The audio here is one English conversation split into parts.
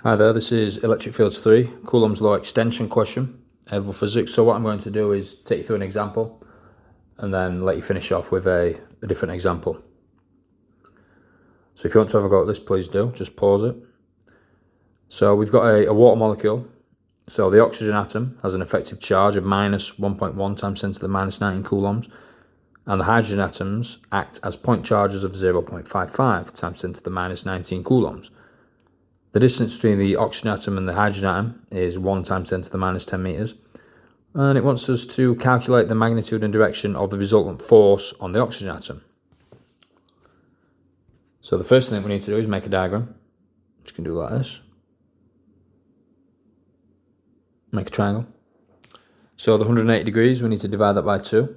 Hi there, this is Electric Fields 3, Coulomb's Law extension question, level physics. So what I'm going to do is take you through an example and then let you finish off with a different example. So if you want to have a go at this, please do, just pause it. So we've got a water molecule. So the oxygen atom has an effective charge of minus 1.1 times 10 to the minus 19 coulombs, and the hydrogen atoms act as point charges of 0.55 times 10 to the minus 19 coulombs. The distance between the oxygen atom and the hydrogen atom is 1 times 10 to the minus 10 meters. And it wants us to calculate the magnitude and direction of the resultant force on the oxygen atom. So the first thing we need to do is make a diagram. Just can do like this. Make a triangle. So the 180 degrees, we need to divide that by 2.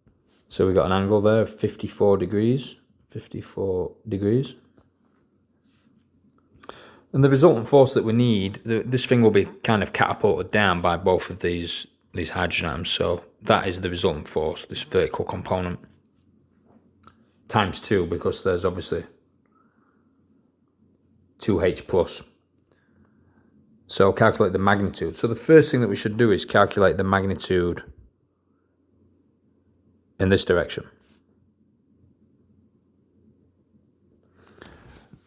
So we've got an angle there of 54 degrees. 54 degrees. And the resultant force that we need, this thing will be kind of catapulted down by both of these hydrogen atoms. So that is the resultant force, this vertical component, times 2, because there's obviously 2H plus. So calculate the magnitude. So the first thing that we should do is calculate the magnitude in this direction.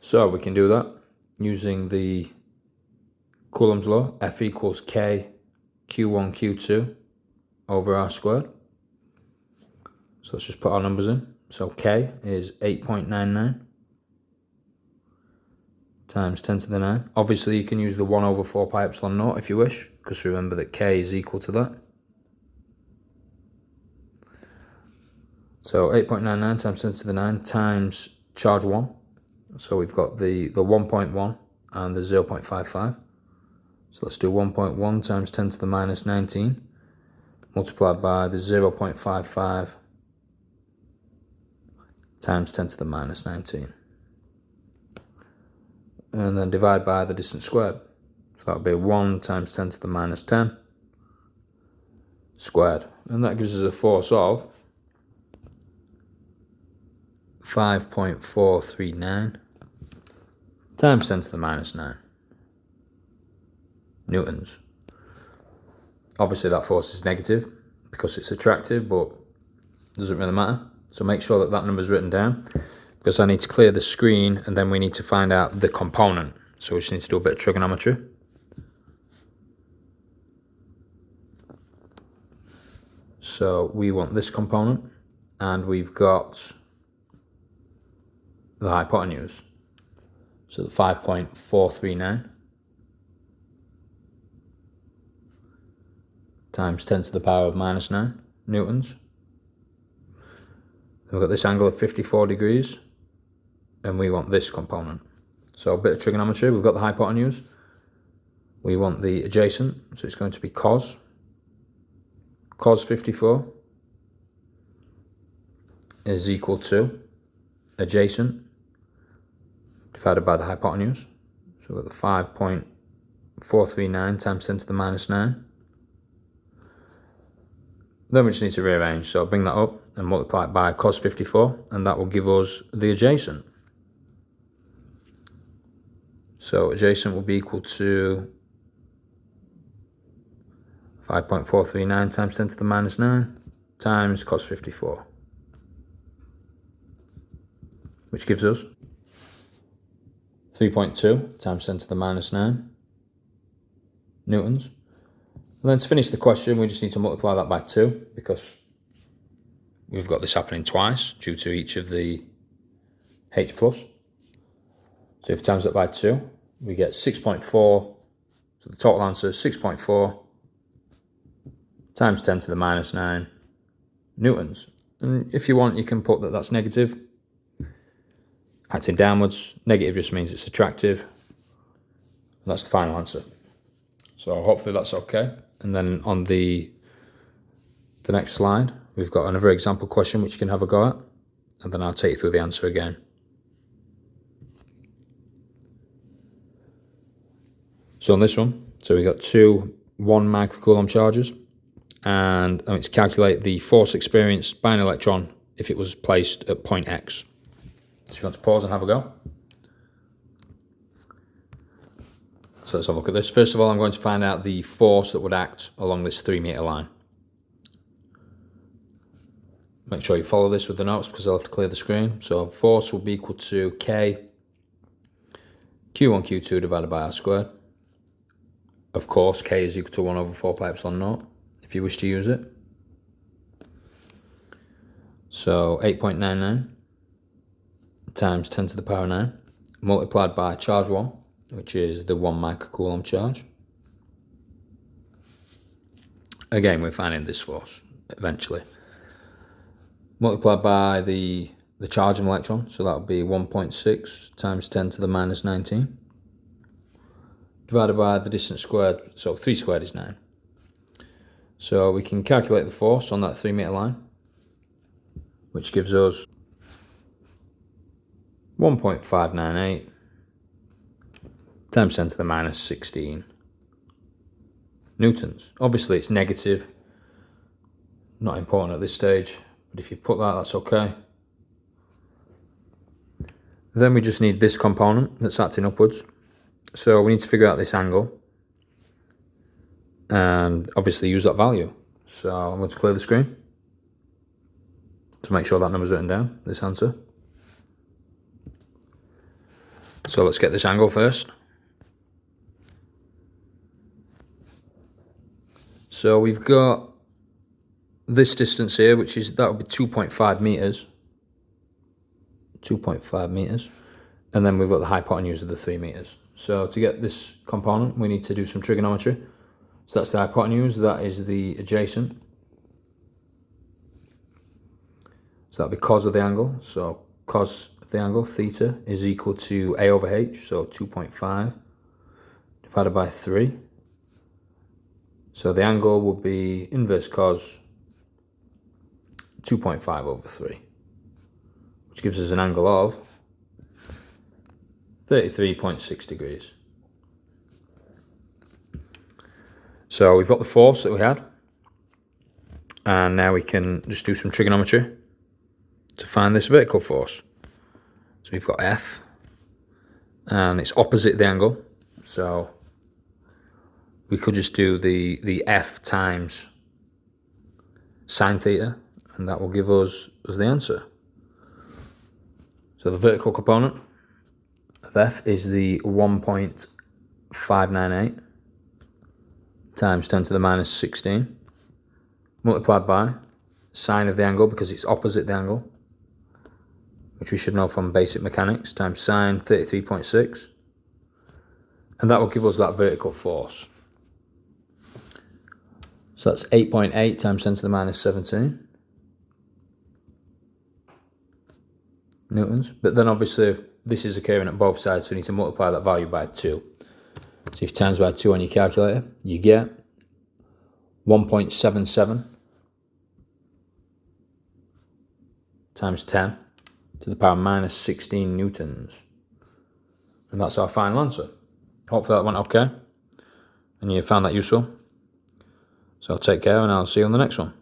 So we can do that using the Coulomb's law, F equals K Q1 Q2 over R squared. So let's just put our numbers in. So K is 8.99 times 10 to the 9. Obviously you can use the 1 over 4 pi epsilon naught if you wish, because remember that K is equal to that. So 8.99 times 10 to the 9 times charge 1. So we've got the 1.1 and the 0.55. So let's do 1.1 times 10 to the minus 19 multiplied by the 0.55 times 10 to the minus 19. And then divide by the distance squared. So that would be 1 times 10 to the minus 10 squared. And that gives us a force of 5.439 times 10 to the minus 9 newtons. Obviously that force is negative because it's attractive, but it doesn't really matter. So make sure that that number is written down, because I need to clear the screen and then we need to find out the component. So we just need to do a bit of trigonometry. So we want this component, and we've got the hypotenuse. So the 5.439 times 10 to the power of minus 9 newtons. We've got this angle of 54 degrees, and we want this component. So a bit of trigonometry. We've got the hypotenuse. We want the adjacent, so it's going to be cos 54 is equal to adjacent divided by the hypotenuse. So we've got the 5.439 times 10 to the minus 9. Then we just need to rearrange. So bring that up and multiply it by cos 54, and that will give us the adjacent. So adjacent will be equal to 5.439 times 10 to the minus 9 times cos 54, which gives us 3.2 times 10 to the minus 9 newtons. And then to finish the question, we just need to multiply that by 2, because we've got this happening twice due to each of the H plus. So if we times that by 2, we get 6.4. So the total answer is 6.4 times 10 to the minus 9 newtons. And if you want, you can put that that's negative, acting downwards. Negative just means it's attractive. And that's the final answer. So hopefully that's okay. And then on the next slide, we've got another example question which you can have a go at, and then I'll take you through the answer again. So on this one, so we've got two 1 microcoulomb charges, and it's calculate the force experienced by an electron if it was placed at point X. So you want to pause and have a go. So So let's have a look at this. First of all, I'm going to find out the force that would act along this 3 meter line. Make sure you follow this with the notes because I'll have to clear the screen. So force will be equal to K Q1 Q2 divided by R squared. Of course, K is equal to 1 over 4 pi epsilon naught if you wish to use it. So 8.99 times 10 to the power 9 multiplied by charge 1, which is the 1 microcoulomb charge. Again, we're finding this force eventually. Multiplied by the charge of an electron, so that would be 1.6 times 10 to the minus 19. Divided by the distance squared, so 3 squared is 9. So we can calculate the force on that 3 meter line, which gives us 1.598 times 10 to the minus 16 newtons. Obviously it's negative, not important at this stage, but if you put that, that's okay. Then we just need this component that's acting upwards. So we need to figure out this angle and obviously use that value. So I'm going to clear the screen to make sure that number's written down, this answer. So let's get this angle first. So we've got this distance here, which is, that would be 2.5 meters. 2.5 meters. And then we've got the hypotenuse of the 3 meters. So to get this component, we need to do some trigonometry. So that's the hypotenuse, that is the adjacent. So that'll be cos of the angle. So cos of the angle, theta, is equal to A over H, so 2.5 divided by 3. So the angle will be inverse cos 2.5 over 3, which gives us an angle of 33.6 degrees. So we've got the force that we had, and now we can just do some trigonometry to find this vertical force. So we've got F, and it's opposite the angle, so we could just do the F times sine theta, and that will give us the answer. So the vertical component of F is the 1.598 times 10 to the minus 16 multiplied by sine of the angle, because it's opposite the angle, which we should know from basic mechanics, times sine 33.6, and that will give us that vertical force. So that's 8.8 times 10 to the minus 17 newtons. But then obviously this is occurring at both sides, so we need to multiply that value by 2. So if you times by 2 on your calculator, you get 1.77 times 10 to the power minus 16 newtons. And that's our final answer. Hopefully that went okay and you found that useful. So take care, and I'll see you on the next one.